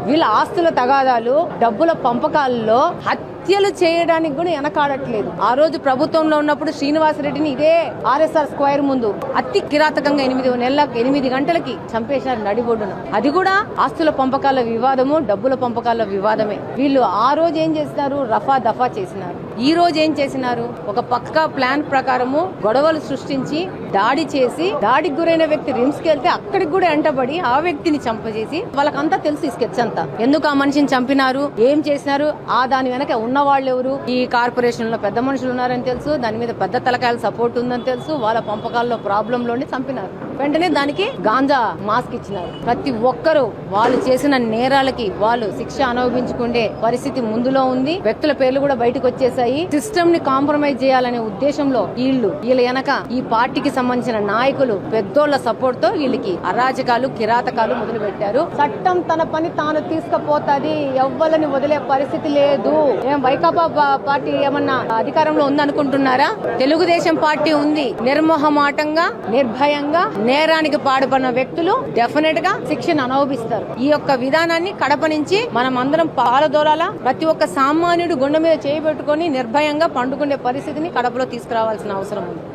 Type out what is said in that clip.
వీళ్ళ ఆస్తుల తగాదాలు, డబ్బుల పంపకాలలో హత్యలు చేయడానికి కూడా వెనకాడట్లేదు. ఆ రోజు ప్రభుత్వంలో ఉన్నప్పుడు శ్రీనివాసరెడ్డిని ఇదే ఆర్ఎస్ఆర్ స్క్వేర్ ముందు అతి కిరాతకంగా 8 గంటలకి చంపేశారు నడిబొడ్డున. అది కూడా ఆస్తుల పంపకాల వివాదము, డబ్బుల పంపకాల వివాదమే. వీళ్ళు ఆ రోజు ఏం చేసినారు? రఫా దఫా చేసినారు. ఈ రోజు ఏం చేసినారు? ఒక పక్కా ప్లాన్ ప్రకారము గొడవలు సృష్టించి దాడి చేసి, దాడికి గురైన వ్యక్తి రిమ్స్ కి వెళ్తే అక్కడికి కూడా ఎంటబడి ఆ వ్యక్తిని చంపజేసి, వాళ్ళకంతా తెలుసు ఈ స్కెచ్ అంతా. ఎందుకు ఆ మనిషిని చంపినారు, ఏం చేసినారు, ఆ దాని వెనక ఉన్న వాళ్ళు ఎవరు, ఈ కార్పొరేషన్ లో పెద్ద మనుషులు ఉన్నారని తెలుసు, దాని మీద పెద్ద తలకాయల సపోర్ట్ ఉందని తెలుసు, వాళ్ళ పంపకాల్లో ప్రాబ్లం లోనే చంపినారు. వెంటనే దానికి గాంజా మాస్క్ ఇచ్చినారు. ప్రతి ఒక్కరూ వాళ్ళు చేసిన నేరాలకి వాళ్ళు శిక్ష అనుభవించుకునే పరిస్థితి ముందులో ఉంది. వ్యక్తుల పేర్లు కూడా బయటకు వచ్చేసాయి. సిస్టమ్ ని కాంప్రమైజ్ చేయాలనే ఉద్దేశంలో వీళ్ళ వెనక ఈ పార్టీకి సంబంధించిన నాయకులు పెద్దోళ్ల సపోర్ట్ తో వీళ్ళకి అరాచకాలు, కిరాతకాలు మొదలు పెట్టారు. చట్టం తన పని తాను తీసుకుపోతాది, ఎవ్వలని వదిలే పరిస్థితి లేదు. ఏం వైకాపా పార్టీ ఏమన్నా అధికారంలో ఉందనుకుంటున్నారా? తెలుగుదేశం పార్టీ ఉంది. నిర్మోహమాటంగా, నిర్భయంగా నేరానికి పాడుపడిన వ్యక్తులు డెఫినెట్ గా శిక్షను అనుభవిస్తారు. ఈ యొక్క విధానాన్ని కడప నుంచి మనం అందరం పాలదోలాలా. ప్రతి ఒక్క సామాన్యుడు గుండె మీద చేయి పెట్టుకొని నిర్భయంగా పండుకునే పరిస్థితిని కడపలో తీసుకురావాల్సిన అవసరం ఉంది.